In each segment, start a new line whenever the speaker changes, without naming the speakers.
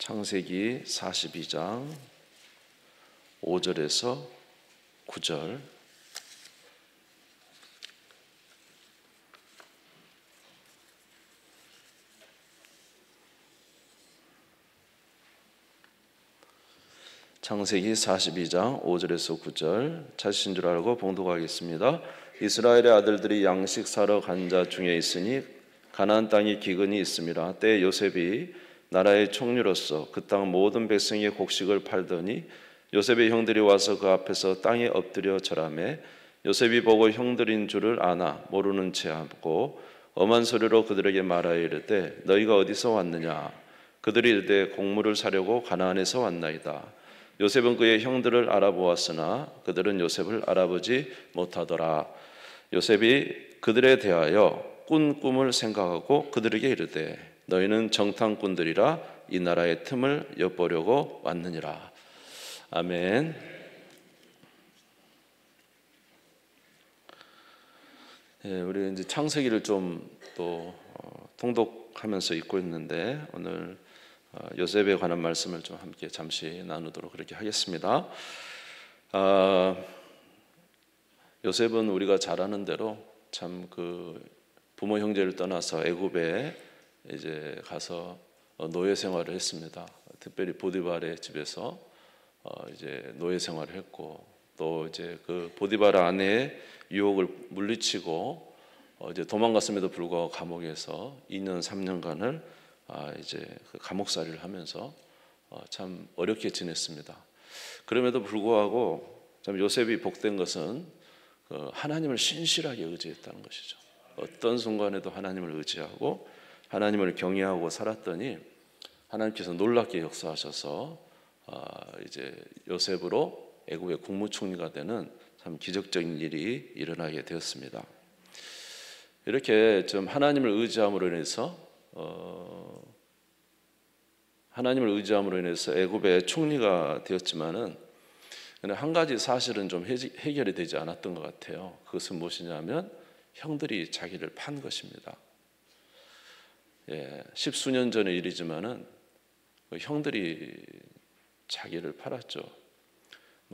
창세기 42장 5절에서 9절. 창세기 42장 5절에서 9절. 찾으신 줄 알고 봉독하겠습니다. 이스라엘의 아들들이 양식 사러 간 자 중에 있으니 가나안 땅에 기근이 있음이라. 때에 요셉이 나라의 총리로서 그 땅 모든 백성의 곡식을 팔더니 요셉의 형들이 와서 그 앞에서 땅에 엎드려 절하매 요셉이 보고 형들인 줄을 아나 모르는 채 하고 엄한 소리로 그들에게 말하여 이르되 너희가 어디서 왔느냐. 그들이 이르되 곡물을 사려고 가나안에서 왔나이다. 요셉은 그의 형들을 알아보았으나 그들은 요셉을 알아보지 못하더라. 요셉이 그들에 대하여 꾼 꿈을 생각하고 그들에게 이르되 너희는 정탐꾼들이라 이 나라의 틈을 엿보려고 왔느니라. 아멘. 우리 이제 창세기를 좀 또 통독하면서 읽고 있는데 오늘 요셉에 관한 말씀을 좀 함께 잠시 나누도록 그렇게 하겠습니다. 요셉은 우리가 잘 아는 대로 참 그 부모 형제를 떠나서 애굽에 이제 가서 노예 생활을 했습니다. 특별히 보디발의 집에서 이제 노예 생활을 했고 또 이제 그 보디발 아내의 유혹을 물리치고 이제 도망갔음에도 불구하고 감옥에서 2년 3년간을 이제 그 감옥살이를 하면서 참 어렵게 지냈습니다. 그럼에도 불구하고 참 요셉이 복된 것은 하나님을 신실하게 의지했다는 것이죠. 어떤 순간에도 하나님을 의지하고 하나님을 경외하고 살았더니 하나님께서 놀랍게 역사하셔서 이제 요셉으로 애굽의 국무총리가 되는 참 기적적인 일이 일어나게 되었습니다. 이렇게 좀 하나님을 의지함으로 인해서 애굽의 총리가 되었지만은 한 가지 사실은 좀 해결이 되지 않았던 것 같아요. 그것은 무엇이냐면 형들이 자기를 판 것입니다. 십수년 전의 일이지만은 형들이 자기를 팔았죠.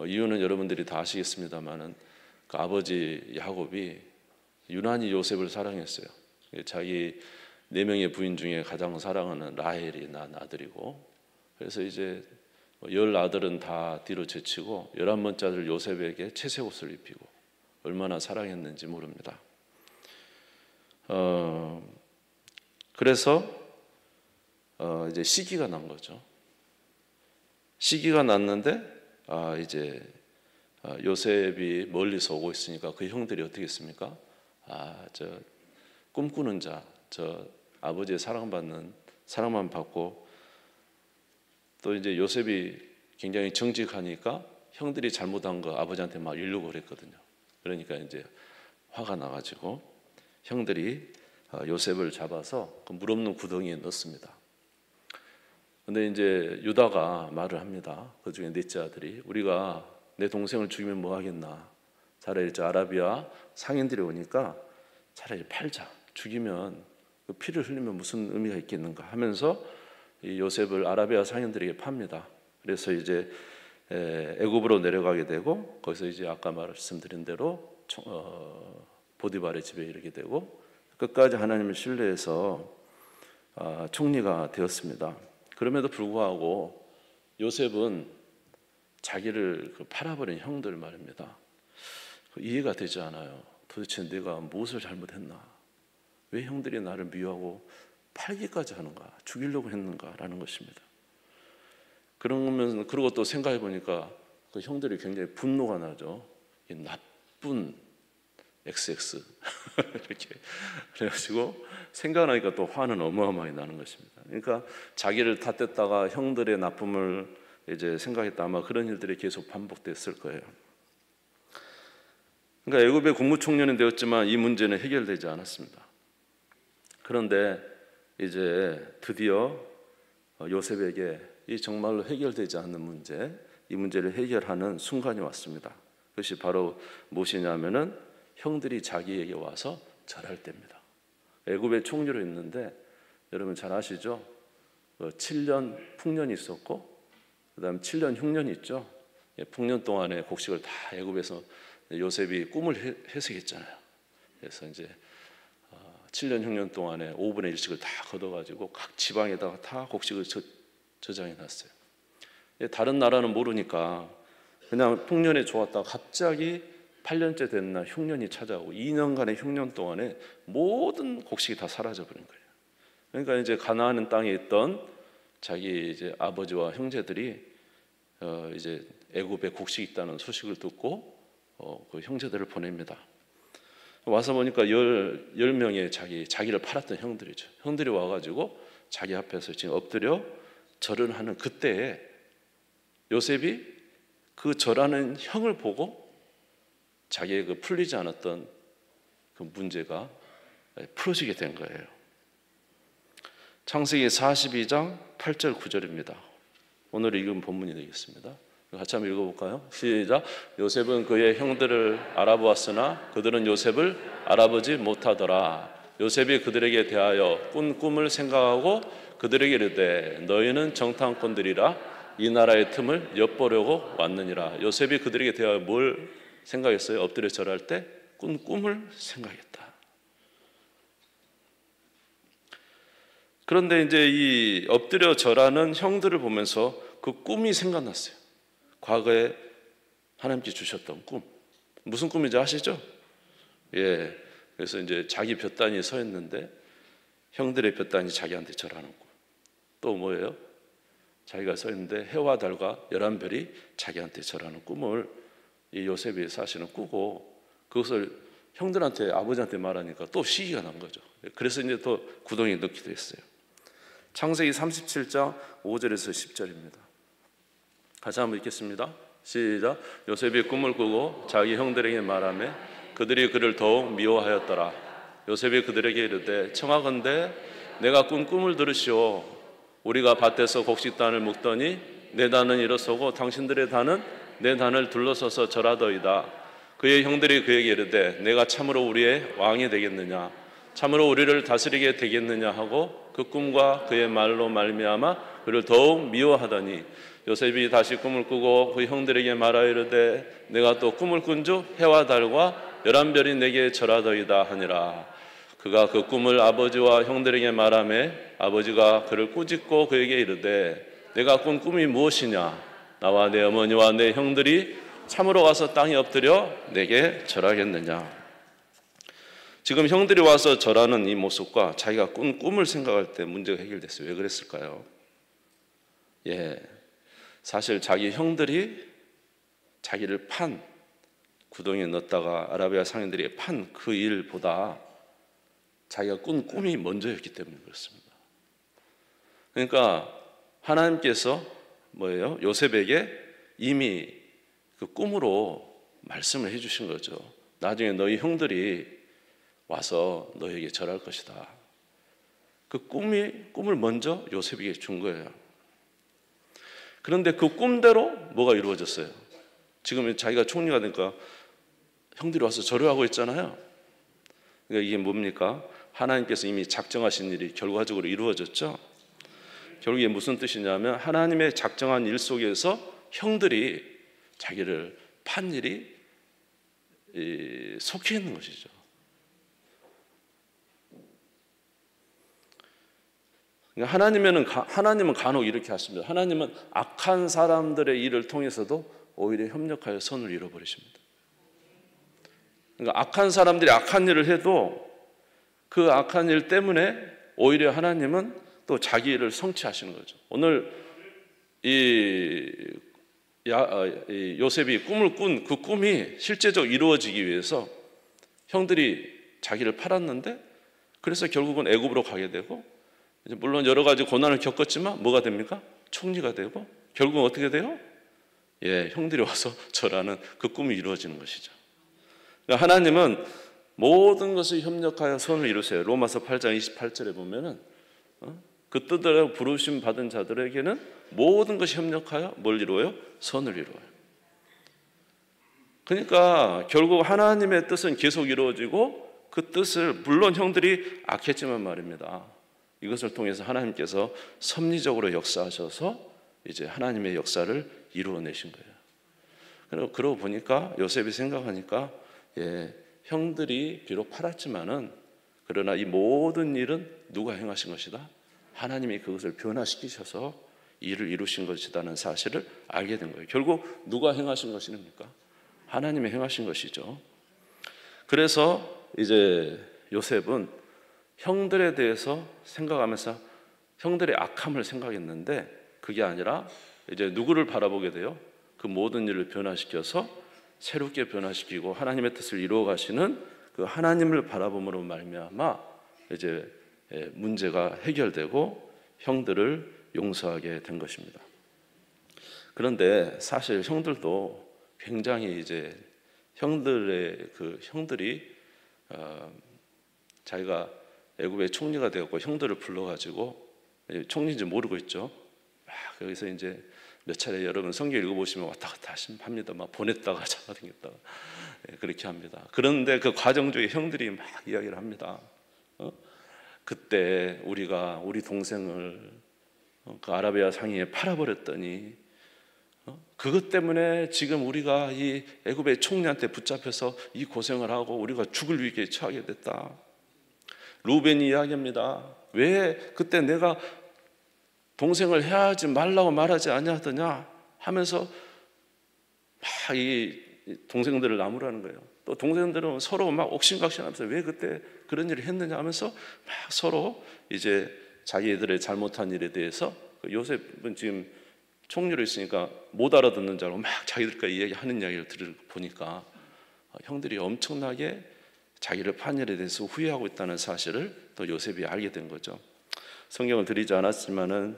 이유는 여러분들이 다 아시겠습니다만은 그 아버지 야곱이 유난히 요셉을 사랑했어요. 자기 4명의 부인 중에 가장 사랑하는 라헬이 낳은 아들이고, 그래서 이제 10아들은 다 뒤로 제치고 11번째 아들 요셉에게 채색 옷을 입히고 얼마나 사랑했는지 모릅니다. 그래서 이제 시기가 난 거죠. 시기가 났는데 이제 요셉이 멀리서 오고 있으니까 그 형들이 어떻게 했습니까? 저 꿈꾸는 자, 저 아버지의 사랑만 받고 또 이제 요셉이 굉장히 정직하니까 형들이 잘못한 거 아버지한테 막 이르려고 그랬거든요. 그러니까 이제 화가 나가지고 형들이 요셉을 잡아서 그 물 없는 구덩이에 넣습니다. 근데 이제 유다가 말을 합니다. 그 중에 넷째 아들이 우리가 내 동생을 죽이면 뭐 하겠나? 차라리 저 아라비아 상인들이 오니까 차라리 팔자. 죽이면 그 피를 흘리면 무슨 의미가 있겠는가 하면서 이 요셉을 아라비아 상인들에게 팝니다. 그래서 이제 애굽으로 내려가게 되고 거기서 이제 아까 말씀드린 대로 보디발의 집에 이르게 되고 끝까지 하나님을 신뢰해서 총리가 되었습니다. 그럼에도 불구하고 요셉은 자기를 팔아버린 형들 말입니다. 이해가 되지 않아요. 도대체 내가 무엇을 잘못했나? 왜 형들이 나를 미워하고 팔기까지 하는가? 죽이려고 했는가라는 것입니다. 그러고 또 생각해 보니까 그 형들이 굉장히 분노가 나죠. 이 나쁜 XX 이렇게 그래가지고 생각나니까 또 화는 어마어마하게 나는 것입니다. 그러니까 자기를 탓했다가 형들의 나쁨을 이제 생각했다 아마 그런 일들이 계속 반복됐을 거예요. 그러니까 애굽의 국무총리는 되었지만 이 문제는 해결되지 않았습니다. 그런데 이제 드디어 요셉에게 이 정말로 해결되지 않는 문제, 이 문제를 해결하는 순간이 왔습니다. 그것이 바로 무엇이냐면은 형들이 자기에게 와서 절할 때입니다. 애굽의 총리로 있는데 여러분 잘 아시죠? 7년 풍년이 있었고 그다음 7년 흉년이 있죠. 풍년 동안에 곡식을 다 애굽에서 요셉이 꿈을 해석했잖아요. 그래서 이제 7년 흉년 동안에 5분의 1씩을 다 걷어가지고 각 지방에다가 다 곡식을 저장해 놨어요. 다른 나라는 모르니까 그냥 풍년에 좋았다가 갑자기 8년째 된 날 흉년이 찾아오고 2년간의 흉년 동안에 모든 곡식이 다 사라져 버린 거예요. 그러니까 이제 가나안 땅에 있던 자기 이제 아버지와 형제들이 이제 애굽에 곡식이 있다는 소식을 듣고 그 형제들을 보냅니다. 와서 보니까 10명의 자기를 팔았던 형들이죠. 형들이 와가지고 자기 앞에서 지금 엎드려 절을 하는 그때에 요셉이 그 절하는 형을 보고 자기의 그 풀리지 않았던 그 문제가 풀어지게 된 거예요. 창세기 42장 8절 9절입니다. 오늘 읽은 본문이 되겠습니다. 같이 한번 읽어볼까요? 시작. 요셉은 그의 형들을 알아보았으나 그들은 요셉을 알아보지 못하더라. 요셉이 그들에게 대하여 꾼 꿈을 생각하고 그들에게 이르되 너희는 정탐꾼들이라 이 나라의 틈을 엿보려고 왔느니라. 요셉이 그들에게 대하여 뭘 생각했어요? 엎드려 절할 때 꾼 꿈을 생각했다. 그런데 이제 이 엎드려 절하는 형들을 보면서 그 꿈이 생각났어요. 과거에 하나님께 주셨던 꿈. 무슨 꿈인지 아시죠? 예. 그래서 이제 자기 볕단이 서 있는데 형들의 볕단이 자기한테 절하는 꿈. 또 뭐예요? 자기가 서 있는데 해와 달과 11별이 자기한테 절하는 꿈을 이 요셉이 사실은 꾸고 그것을 형들한테 아버지한테 말하니까 또 시기가 난 거죠. 그래서 이제 또 구덩이에 넣기도 했어요. 창세기 37장 5절에서 10절입니다. 같이 한번 읽겠습니다. 시작. 요셉이 꿈을 꾸고 자기 형들에게 말하며 그들이 그를 더욱 미워하였더라. 요셉이 그들에게 이르되 청하건대 내가 꾼 꿈을 들으시오. 우리가 밭에서 곡식단을 묶더니 내 단은 일어서고 당신들의 단은 내 단을 둘러서서 절하더이다. 그의 형들이 그에게 이르되 내가 참으로 우리의 왕이 되겠느냐 참으로 우리를 다스리게 되겠느냐 하고 그 꿈과 그의 말로 말미암아 그를 더욱 미워하더니 요셉이 다시 꿈을 꾸고 그 형들에게 말하여 이르되 내가 또 꿈을 꾼즉 해와 달과 11별이 내게 절하더이다 하니라. 그가 그 꿈을 아버지와 형들에게 말하며 아버지가 그를 꾸짖고 그에게 이르되 내가 꾼 꿈이 무엇이냐 나와 내 어머니와 내 형들이 참으로 가서 땅에 엎드려 내게 절하겠느냐. 지금 형들이 와서 절하는 이 모습과 자기가 꾼 꿈을 생각할 때 문제가 해결됐어요. 왜 그랬을까요? 예, 사실 자기 형들이 자기를 판 구덩이에 넣었다가 아라비아 상인들이 판 그 일보다 자기가 꾼 꿈이 먼저였기 때문에 그렇습니다. 그러니까 하나님께서 뭐예요? 요셉에게 이미 그 꿈으로 말씀을 해주신 거죠. 나중에 너희 형들이 와서 너에게 절할 것이다. 그 꿈을 먼저 요셉에게 준 거예요. 그런데 그 꿈대로 뭐가 이루어졌어요? 지금 자기가 총리가 되니까 형들이 와서 절을 하고 있잖아요. 그러니까 이게 뭡니까? 하나님께서 이미 작정하신 일이 결과적으로 이루어졌죠. 결국에 무슨 뜻이냐면 하나님의 작정한 일 속에서 형들이 자기를 판 일이 속해 있는 것이죠. 하나님은 간혹 이렇게 하십니다. 하나님은 악한 사람들의 일을 통해서도 오히려 협력하여 선을 이뤄버리십니다. 그러니까 악한 사람들이 악한 일을 해도 그 악한 일 때문에 오히려 하나님은 또 자기 일을 성취하시는 거죠. 오늘 요셉이 꿈을 꾼 그 꿈이 실제적으로 이루어지기 위해서 형들이 자기를 팔았는데 그래서 결국은 애굽으로 가게 되고 물론 여러 가지 고난을 겪었지만 뭐가 됩니까? 총리가 되고 결국은 어떻게 돼요? 예, 형들이 와서 절하는 그 꿈이 이루어지는 것이죠. 그러니까 하나님은 모든 것을 협력하여 선을 이루세요. 로마서 8장 28절에 보면은 그 뜻대로 부르심 받은 자들에게는 모든 것이 협력하여 뭘 이루어요? 선을 이루어요. 그러니까 결국 하나님의 뜻은 계속 이루어지고 그 뜻을 물론 형들이 악했지만 말입니다. 이것을 통해서 하나님께서 섭리적으로 역사하셔서 이제 하나님의 역사를 이루어내신 거예요. 그러고 보니까 요셉이 생각하니까 형들이 비록 팔았지만은 그러나 이 모든 일은 누가 행하신 것이다? 하나님이 그것을 변화시키셔서 일을 이루신 것이라는 사실을 알게 된 거예요. 결국 누가 행하신 것입니까? 하나님이 행하신 것이죠. 그래서 이제 요셉은 형들에 대해서 생각하면서 형들의 악함을 생각했는데 그게 아니라 이제 누구를 바라보게 돼요? 그 모든 일을 변화시켜서 새롭게 변화시키고 하나님의 뜻을 이루어 가시는 그 하나님을 바라봄으로 말미암아 이제 문제가 해결되고 형들을 용서하게 된 것입니다. 그런데 사실 형들도 굉장히 이제 형들이 자기가 애굽의 총리가 되었고 형들을 불러가지고 총리인지 모르고 있죠. 여기서 이제 몇 차례 여러분 성경 읽어보시면 왔다 갔다 합니다. 막 보냈다가 잡아당겼다가 그렇게 합니다. 그런데 그 과정 중에 형들이 막 이야기를 합니다. 그때 우리가 우리 동생을 그 아라비아 상인에 팔아버렸더니 그것 때문에 지금 우리가 이 애굽의 총리한테 붙잡혀서 이 고생을 하고 우리가 죽을 위기에 처하게 됐다. 루벤이 이야기합니다. 왜 그때 내가 동생을 해하지 말라고 말하지 아니하더냐 하면서 막 이 동생들을 나무라는 거예요. 또 동생들은 서로 막 옥신각신하면서 왜 그때 그런 일을 했느냐 하면서 막 서로 이제 자기들의 잘못한 일에 대해서 요셉은 지금 총리로 있으니까 못 알아듣는 줄 알고 막 자기들끼리 이야기하는 이야기를 들어보니까 형들이 엄청나게 자기를 판 일에 대해서 후회하고 있다는 사실을 또 요셉이 알게 된 거죠. 성경을 드리지 않았지만은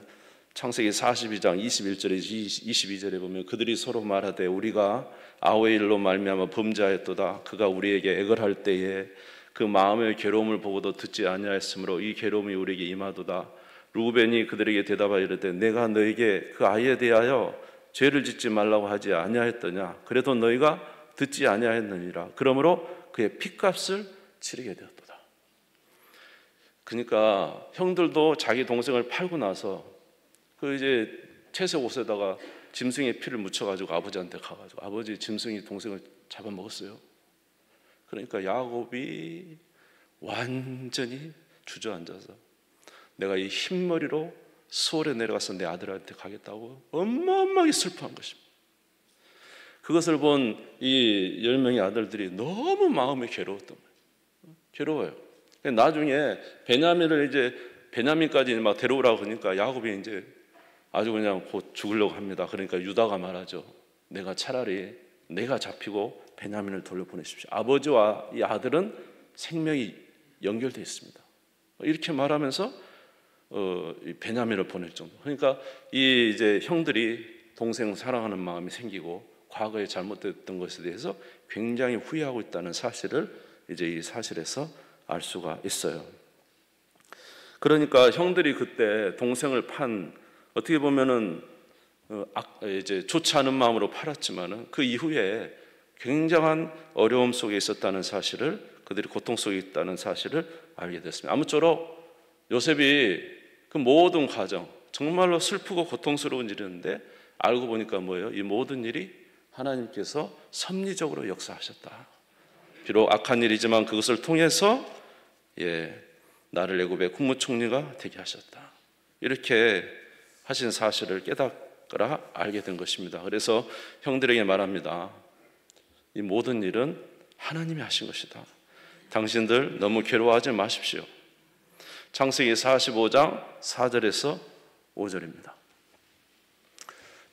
창세기 42장 21절에서 22절에 보면 그들이 서로 말하되 우리가 아우의 일로 말미암아 범죄하였도다. 그가 우리에게 애걸할 때에 그 마음의 괴로움을 보고도 듣지 아니하였으므로 이 괴로움이 우리에게 임하도다. 루벤이 그들에게 대답하여 이르되 내가 너에게 그 아이에 대하여 죄를 짓지 말라고 하지 아니하였더냐. 그래도 너희가 듣지 아니하였느니라. 그러므로 그의 핏값을 치르게 되었도다. 그러니까 형들도 자기 동생을 팔고 나서 그 이제 채색 옷에다가 짐승의 피를 묻혀가지고 아버지한테 가가지고 아버지 짐승이 동생을 잡아먹었어요. 그러니까 야곱이 완전히 주저앉아서 내가 이 흰머리로 수월에 내려가서 내 아들한테 가겠다고 어마어마하게 슬퍼한 것입니다. 그것을 본 이 10명의 아들들이 너무 마음이 괴로웠던 거예요. 괴로워요. 나중에 베냐민까지 막 데려오라고 하니까 야곱이 이제 아주 그냥 곧 죽으려고 합니다. 그러니까 유다가 말하죠. 내가 차라리 내가 잡히고 베냐민을 돌려보내십시오. 아버지와 이 아들은 생명이 연결되어 있습니다. 이렇게 말하면서 베냐민을 보낼 정도. 그러니까 이 이제 형들이 동생 사랑하는 마음이 생기고 과거에 잘못됐던 것에 대해서 굉장히 후회하고 있다는 사실을 이제 이 사실에서 알 수가 있어요. 그러니까 형들이 그때 동생을 어떻게 보면은 이제 좋지 않은 마음으로 팔았지만은 그 이후에 굉장한 어려움 속에 있었다는 사실을 그들이 고통 속에 있다는 사실을 알게 됐습니다. 아무쪼록 요셉이 그 모든 과정 정말로 슬프고 고통스러운 일이었는데 알고 보니까 뭐예요? 이 모든 일이 하나님께서 섭리적으로 역사하셨다. 비록 악한 일이지만 그것을 통해서 나를 애굽의 국무총리가 되게 하셨다. 이렇게 하신 사실을 깨닫거나 알게 된 것입니다. 그래서 형들에게 말합니다. 이 모든 일은 하나님이 하신 것이다. 당신들 너무 괴로워하지 마십시오. 창세기 45장 4절에서 5절입니다.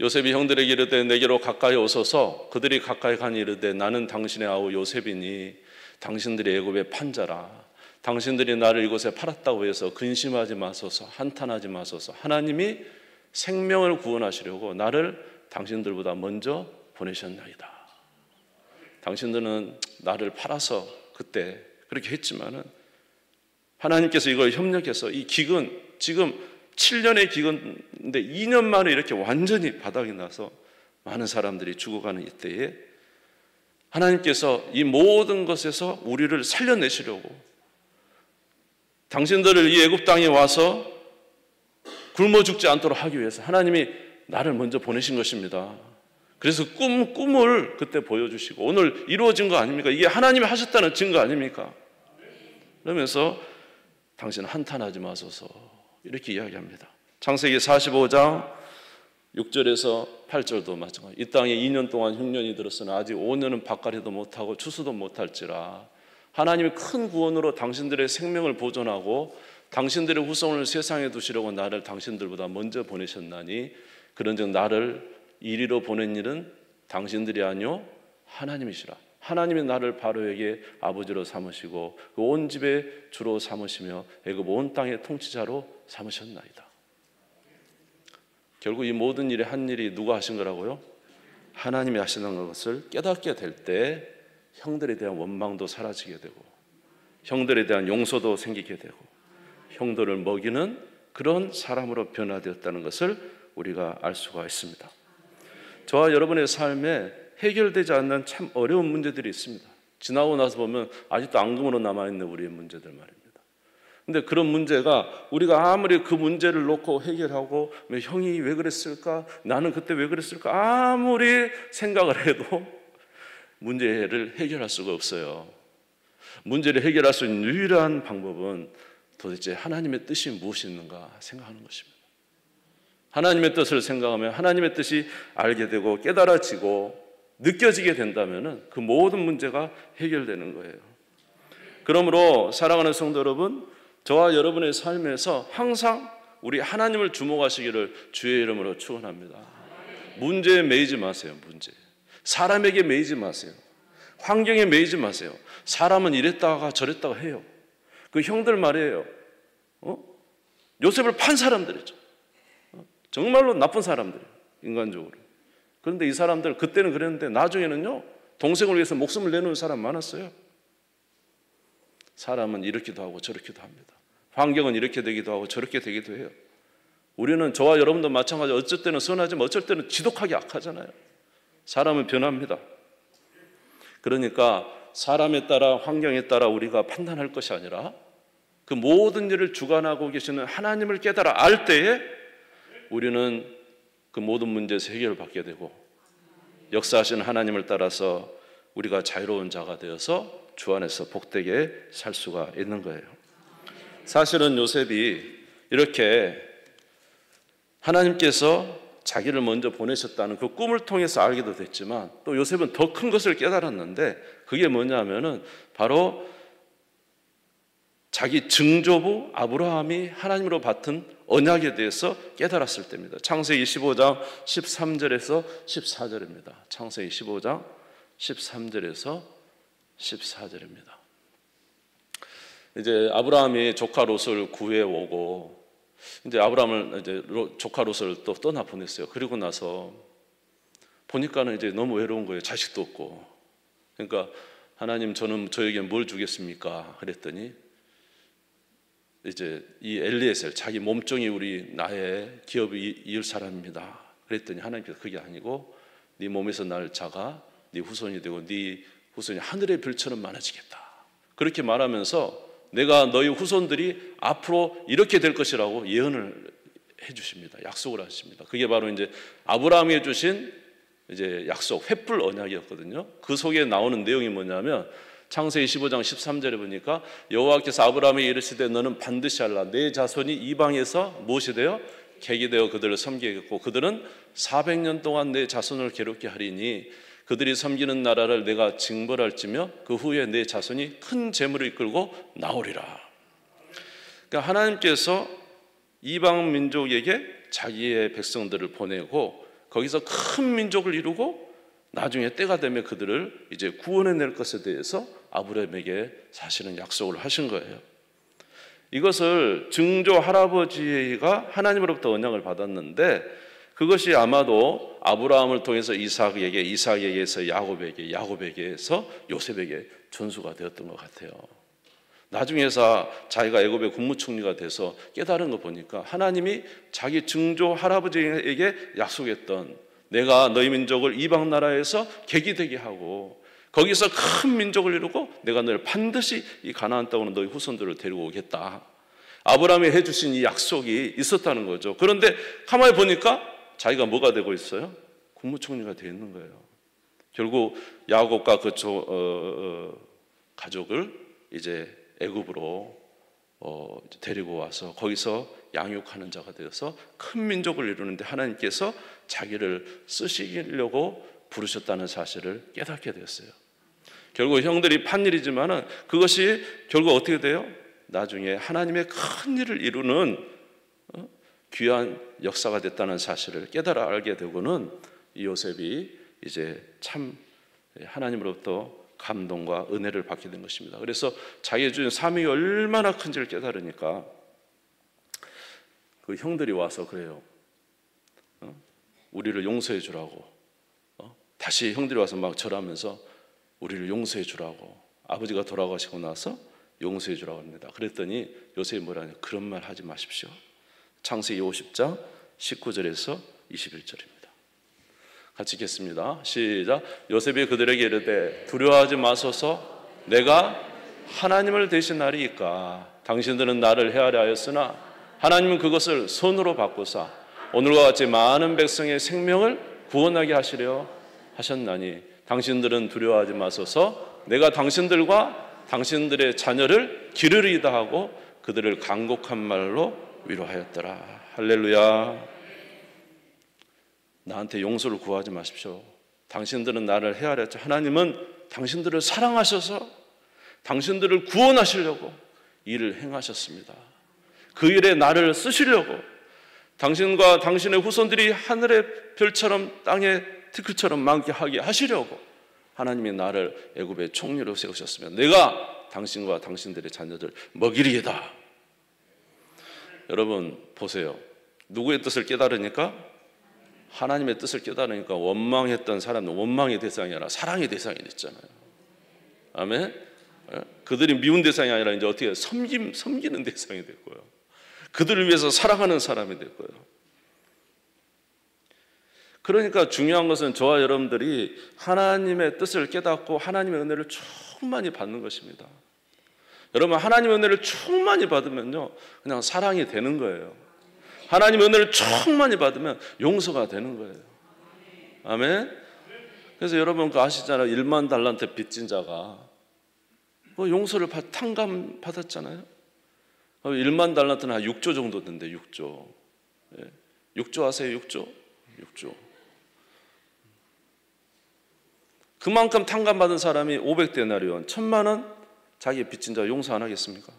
요셉이 형들에게 이르되 내게로 가까이 오소서. 그들이 가까이 가니 이르되 나는 당신의 아우 요셉이니 당신들이 애굽의 판자라. 당신들이 나를 이곳에 팔았다고 해서 근심하지 마소서. 한탄하지 마소서. 하나님이 생명을 구원하시려고 나를 당신들보다 먼저 보내셨나이다. 당신들은 나를 팔아서 그때 그렇게 했지만은 하나님께서 이걸 협력해서 이 기근, 지금 7년의 기근인데 2년 만에 이렇게 완전히 바닥이 나서 많은 사람들이 죽어가는 이때에 하나님께서 이 모든 것에서 우리를 살려내시려고 당신들을 이 애굽 땅에 와서 굶어 죽지 않도록 하기 위해서 하나님이 나를 먼저 보내신 것입니다. 그래서 꿈을 그때 보여주시고 오늘 이루어진 거 아닙니까? 이게 하나님이 하셨다는 증거 아닙니까? 그러면서 당신 한탄하지 마소서 이렇게 이야기합니다. 창세기 45장 6절에서 8절도 마찬가지. 이 땅에 2년 동안 흉년이 들었으나 아직 5년은 밭갈이도 못하고 추수도 못할지라 하나님이 큰 구원으로 당신들의 생명을 보존하고 당신들의 후손을 세상에 두시려고 나를 당신들보다 먼저 보내셨나니 그런즉 나를 이리로 보낸 일은 당신들이 아니요 하나님이시라. 하나님이 나를 바로에게 아버지로 삼으시고 그 온 집의 주로 삼으시며 애굽 온 땅의 통치자로 삼으셨나이다. 결국 이 모든 일의 한 일이 누가 하신 거라고요? 하나님이 하시는 것을 깨닫게 될 때 형들에 대한 원망도 사라지게 되고 형들에 대한 용서도 생기게 되고 형들을 먹이는 그런 사람으로 변화되었다는 것을 우리가 알 수가 있습니다. 저와 여러분의 삶에 해결되지 않는 참 어려운 문제들이 있습니다. 지나고 나서 보면 아직도 앙금으로 남아있는 우리의 문제들 말입니다. 근데 그런 문제가 우리가 아무리 그 문제를 놓고 해결하고 형이 왜 그랬을까? 나는 그때 왜 그랬을까? 아무리 생각을 해도 문제를 해결할 수가 없어요. 문제를 해결할 수 있는 유일한 방법은 도대체 하나님의 뜻이 무엇이 있는가 생각하는 것입니다. 하나님의 뜻을 생각하면 하나님의 뜻이 알게 되고 깨달아지고 느껴지게 된다면 그 모든 문제가 해결되는 거예요. 그러므로 사랑하는 성도 여러분, 저와 여러분의 삶에서 항상 우리 하나님을 주목하시기를 주의 이름으로 축원합니다. 문제에 매이지 마세요. 문제. 사람에게 매이지 마세요. 환경에 매이지 마세요. 사람은 이랬다가 저랬다가 해요. 그 형들 말이에요. 요셉을 판 사람들이죠. 정말로 나쁜 사람들이에요. 인간적으로. 그런데 이 사람들 그때는 그랬는데 나중에는요. 동생을 위해서 목숨을 내놓은 사람 많았어요. 사람은 이렇기도 하고 저렇기도 합니다. 환경은 이렇게 되기도 하고 저렇게 되기도 해요. 우리는 저와 여러분도 마찬가지로 어쩔 때는 선하지만 어쩔 때는 지독하게 악하잖아요. 사람은 변합니다. 그러니까 사람에 따라 환경에 따라 우리가 판단할 것이 아니라 그 모든 일을 주관하고 계시는 하나님을 깨달아 알 때에 우리는 그 모든 문제에서 해결을 받게 되고 역사하시는 하나님을 따라서 우리가 자유로운 자가 되어서 주 안에서 복되게 살 수가 있는 거예요. 사실은 요셉이 이렇게 하나님께서 자기를 먼저 보내셨다는 그 꿈을 통해서 알게도 됐지만 또 요셉은 더 큰 것을 깨달았는데 그게 뭐냐면은 바로 자기 증조부 아브라함이 하나님으로 받은 언약에 대해서 깨달았을 때입니다. 창세기 15장 13절에서 14절입니다. 창세기 15장 13절에서 14절입니다. 이제 아브라함이 조카 롯을 구해 오고 이제 아브라함을 이제 조카 롯을 또 떠나 보냈어요. 그리고 나서 보니까는 이제 너무 외로운 거예요. 자식도 없고. 그러니까 하나님 저는 저에게 뭘 주겠습니까? 그랬더니 이제 이 엘리에셀 자기 몸종이 우리 나의 기업을 이을 사람입니다. 그랬더니 하나님께서 그게 아니고 네 몸에서 날 자가 네 후손이 되고 네 후손이 하늘의 별처럼 많아지겠다. 그렇게 말하면서 내가 너희 후손들이 앞으로 이렇게 될 것이라고 예언을 해주십니다. 약속을 하십니다. 그게 바로 이제 아브라함이 해주신 이제 약속, 횃불 언약이었거든요. 그 속에 나오는 내용이 뭐냐면 창세기 15장 13절에 보니까 여호와께서 아브라함에게 이르시되 너는 반드시 알라 내 자손이 이방에서 무엇이 되어 객이 되어 그들을 섬기겠고 그들은 400년 동안 내 자손을 괴롭게 하리니 그들이 섬기는 나라를 내가 징벌할지며 그 후에 내 자손이 큰 재물을 이끌고 나오리라. 그러니까 하나님께서 이방 민족에게 자기의 백성들을 보내고 거기서 큰 민족을 이루고 나중에 때가 되면 그들을 이제 구원해낼 것에 대해서 아브라함에게 사실은 약속을 하신 거예요. 이것을 증조 할아버지가 하나님으로부터 언약을 받았는데 그것이 아마도 아브라함을 통해서 이삭에게, 이삭에게서 야곱에게, 야곱에게서 요셉에게 전수가 되었던 것 같아요. 나중에서 자기가 애굽의 국무총리가 돼서 깨달은 거 보니까 하나님이 자기 증조 할아버지에게 약속했던 내가 너희 민족을 이방 나라에서 객이 되게 하고 거기서 큰 민족을 이루고 내가 너를 반드시 이 가나안 땅으로 너희 후손들을 데리고 오겠다. 아브라함이 해주신 이 약속이 있었다는 거죠. 그런데 가만히 보니까 자기가 뭐가 되고 있어요? 국무총리가 되어 있는 거예요. 결국 야곱과 그 가족을 이제 애굽으로 데리고 와서 거기서 양육하는 자가 되어서 큰 민족을 이루는데 하나님께서 자기를 쓰시려고 부르셨다는 사실을 깨닫게 되었어요. 결국 형들이 판 일이지만은 그것이 결국 어떻게 돼요? 나중에 하나님의 큰 일을 이루는 귀한 역사가 됐다는 사실을 깨달아 알게 되고는 이 요셉이 이제 참 하나님으로부터 감동과 은혜를 받게 된 것입니다. 그래서 자기의 주인 사명이 얼마나 큰지를 깨달으니까 그 형들이 와서 그래요. 우리를 용서해 주라고. 다시 형들이 와서 막 절하면서 우리를 용서해 주라고. 아버지가 돌아가시고 나서 용서해 주라고 합니다. 그랬더니 요셉이 뭐라냐? 그런 말 하지 마십시오. 창세기 50장 19절에서 21절입니다. 같이 읽겠습니다. 시작. 요셉이 그들에게 이르되 두려워하지 마소서. 내가 하나님을 대신하리이까. 당신들은 나를 헤아려 하였으나 하나님은 그것을 손으로 바꾸사 오늘과 같이 많은 백성의 생명을 구원하게 하시려 하셨나니 당신들은 두려워하지 마소서. 내가 당신들과 당신들의 자녀를 기르리이다 하고 그들을 간곡한 말로 위로하였더라. 할렐루야. 나한테 용서를 구하지 마십시오. 당신들은 나를 헤아려 했죠. 하나님은 당신들을 사랑하셔서 당신들을 구원하시려고 일을 행하셨습니다. 그 일에 나를 쓰시려고 당신과 당신의 후손들이 하늘의 별처럼 땅의 티끌처럼 많게 하게 하시려고 하나님이 나를 애굽의 총리로 세우셨으면 내가 당신과 당신들의 자녀들 먹이리이다. 여러분 보세요. 누구의 뜻을 깨달으니까? 하나님의 뜻을 깨달으니까 원망했던 사람은 원망의 대상이 아니라 사랑의 대상이 됐잖아요. 아멘. 그들이 미운 대상이 아니라 이제 어떻게 섬기는 대상이 됐고요. 그들을 위해서 사랑하는 사람이 됐고요. 그러니까 중요한 것은 저와 여러분들이 하나님의 뜻을 깨닫고 하나님의 은혜를 충만히 받는 것입니다. 여러분 하나님의 은혜를 충만히 받으면요 그냥 사랑이 되는 거예요. 하나님의 은혜를 충만히 받으면 용서가 되는 거예요. 아멘. 그래서 여러분 그 아시잖아요. 1만 달란트 빚진 자가 용서를 탕감 받았잖아요. 1만 달란트는 한 6조 정도 된대. 6조. 6조 아세요? 6조. 그만큼 탕감받은 사람이 500데나리온 1000만 원 자기 빚진 자 용서 안 하겠습니까?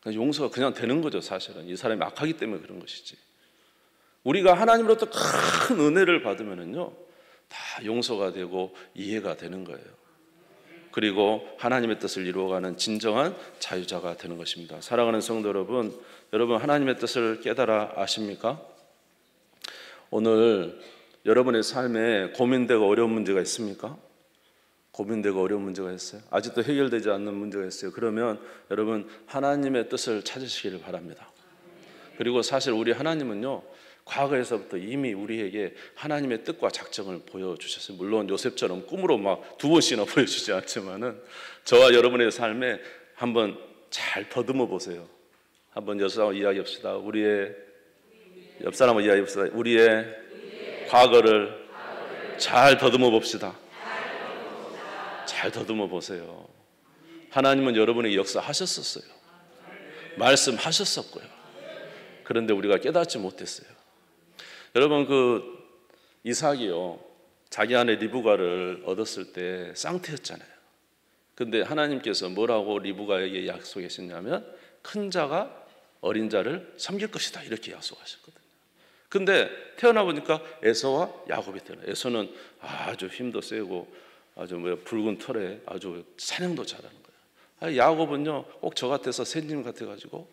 용서가 그냥 되는 거죠. 사실은 이 사람이 악하기 때문에 그런 것이지. 우리가 하나님으로부터 큰 은혜를 받으면은요 다 용서가 되고 이해가 되는 거예요. 그리고 하나님의 뜻을 이루어가는 진정한 자유자가 되는 것입니다. 사랑하는 성도 여러분, 여러분 하나님의 뜻을 깨달아 아십니까? 오늘 여러분의 삶에 고민되고 어려운 문제가 있습니까? 고민되고 어려운 문제가 있어요? 아직도 해결되지 않는 문제가 있어요? 그러면 여러분 하나님의 뜻을 찾으시기를 바랍니다. 그리고 사실 우리 하나님은요 과거에서부터 이미 우리에게 하나님의 뜻과 작정을 보여주셨어요. 물론 요셉처럼 꿈으로 막 2번씩이나 보여주지 않지만은 저와 여러분의 삶에 한번 잘 더듬어 보세요. 한번 옆 사람하고 이야기합시다. 우리의 과거를 잘 더듬어 봅시다. 잘 더듬어 보세요. 하나님은 여러분에게 역사하셨었어요. 말씀하셨었고요. 그런데 우리가 깨닫지 못했어요. 여러분 그 이삭이요 자기 아내 리브가를 얻었을 때 쌍태였잖아요. 근데 하나님께서 뭐라고 리브가에게 약속하셨냐면 큰 자가 어린 자를 섬길 것이다 이렇게 약속하셨거든요. 근데 태어나 보니까 에서와 야곱이 태어나요. 에서는 아주 힘도 세고 아주 붉은 털에 아주 사냥도 잘하는 거예요. 야곱은요 꼭 저 같아서仙님 같아가지고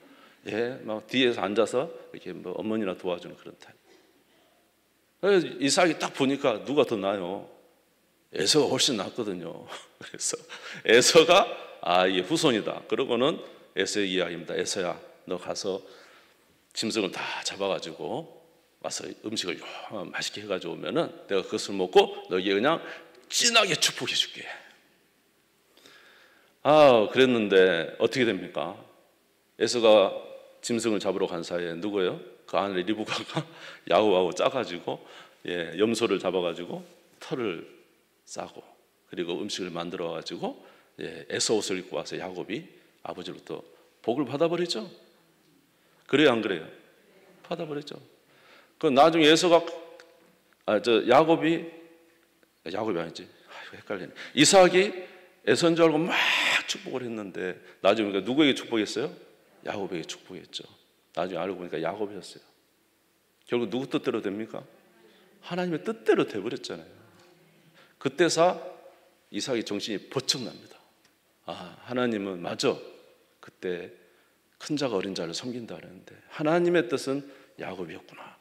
막 뒤에서 앉아서 이렇게 어머니나 도와주는 그런 타입. 이삭이 딱 보니까 누가 더 나아요? 에서가 훨씬 낫거든요. 그래서 에서가 이게 후손이다. 그러고는 에서의 이야기입니다. 에서야 너 가서 짐승을 다 잡아가지고 와서 음식을 맛있게 해가지고 오면은 내가 그것을 먹고 너에게 그냥 진하게 축복해 줄게. 그랬는데 어떻게 됩니까? 에서가 짐승을 잡으러 간 사이에 누구예요? 그 안에 리브가가 야곱하고 짜가지고 염소를 잡아가지고 털을 싸고 그리고 음식을 만들어가지고 에서 옷을 입고 와서 야곱이 아버지로부터 복을 받아버리죠. 그래요, 안 그래요? 받아버렸죠. 그 나중에 에서가 야곱이 아니지. 헷갈리네. 이삭이 에서인 줄 알고 막 축복을 했는데 나중에 그러니까 누구에게 축복했어요? 야곱에게 축복했죠. 나중에 알고 보니까 야곱이었어요. 결국 누구 뜻대로 됩니까? 하나님의 뜻대로 돼버렸잖아요. 그때서 이삭이 정신이 번쩍 납니다. 하나님은 맞아. 그때 큰 자가 어린 자를 섬긴다 그랬는데 하나님의 뜻은 야곱이었구나.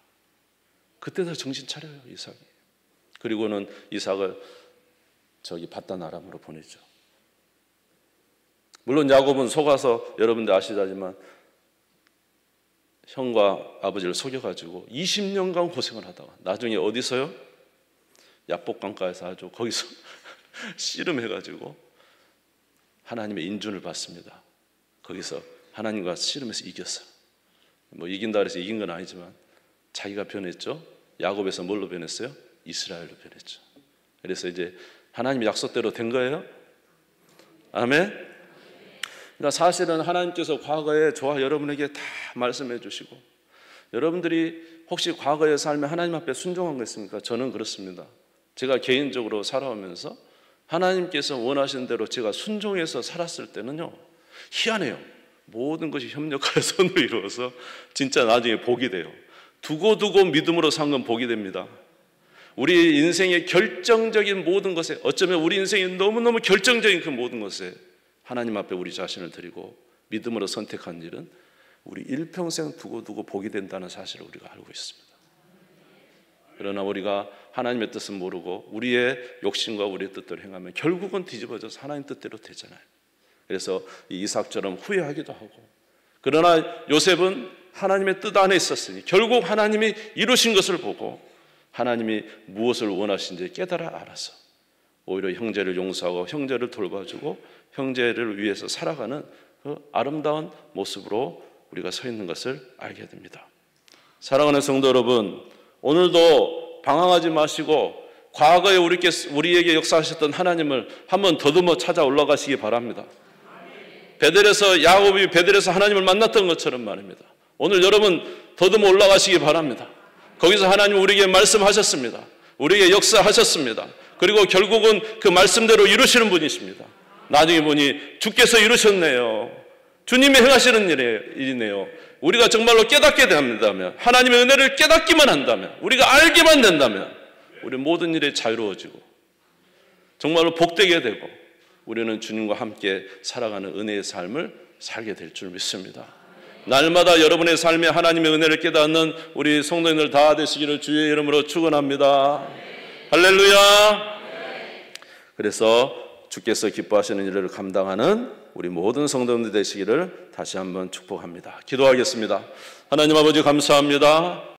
그때서 정신 차려요, 이삭이. 그리고는 이삭을 밧단 아람으로 보내죠. 물론 야곱은 속아서 여러분들 아시다지만 형과 아버지를 속여가지고 20년간 고생을 하다가 나중에 어디서요? 야복강가에서 아주 거기서 씨름해가지고 하나님의 인준을 받습니다. 거기서 하나님과 씨름해서 이겼어요. 이긴다 그래서 이긴 건 아니지만 자기가 변했죠. 야곱에서 뭘로 변했어요? 이스라엘로 변했죠. 그래서 이제 하나님의 약속대로 된 거예요. 아멘. 그러니까 사실은 하나님께서 과거에 저와 여러분에게 다 말씀해 주시고 여러분들이 혹시 과거의 삶에 하나님 앞에 순종한 거 있습니까? 저는 그렇습니다. 제가 개인적으로 살아오면서 하나님께서 원하시는 대로 제가 순종해서 살았을 때는요, 희한해요. 모든 것이 협력하여 선을 이루어서 진짜 나중에 복이 돼요. 두고두고 믿음으로 산 건 복이 됩니다. 우리 인생의 결정적인 모든 것에, 어쩌면 우리 인생의 너무너무 결정적인 그 모든 것에 하나님 앞에 우리 자신을 드리고 믿음으로 선택한 일은 우리 일평생 두고두고 복이 된다는 사실을 우리가 알고 있습니다. 그러나 우리가 하나님의 뜻은 모르고 우리의 욕심과 우리의 뜻대로 행하면 결국은 뒤집어져서 하나님 뜻대로 되잖아요. 그래서 이삭처럼 후회하기도 하고, 그러나 요셉은 하나님의 뜻 안에 있었으니 결국 하나님이 이루신 것을 보고 하나님이 무엇을 원하신지 깨달아 알아서 오히려 형제를 용서하고 형제를 돌봐주고 형제를 위해서 살아가는 그 아름다운 모습으로 우리가 서 있는 것을 알게 됩니다. 사랑하는 성도 여러분, 오늘도 방황하지 마시고 과거에 우리에게 역사하셨던 하나님을 한번 더듬어 찾아 올라가시기 바랍니다. 야곱이 베델에서 하나님을 만났던 것처럼 말입니다. 오늘 여러분 더듬어 올라가시기 바랍니다. 거기서 하나님 우리에게 말씀하셨습니다. 우리에게 역사하셨습니다. 그리고 결국은 그 말씀대로 이루시는 분이십니다. 나중에 보니 주께서 이루셨네요. 주님이 행하시는 일이네요. 우리가 정말로 깨닫게 된다면, 하나님의 은혜를 깨닫기만 한다면, 우리가 알기만 된다면 우리 모든 일에 자유로워지고 정말로 복되게 되고 우리는 주님과 함께 살아가는 은혜의 삶을 살게 될 줄 믿습니다. 날마다 여러분의 삶에 하나님의 은혜를 깨닫는 우리 성도님들 다 되시기를 주의 이름으로 축원합니다. 할렐루야. 그래서 주께서 기뻐하시는 일을 감당하는 우리 모든 성도님들 되시기를 다시 한번 축복합니다. 기도하겠습니다. 하나님 아버지 감사합니다.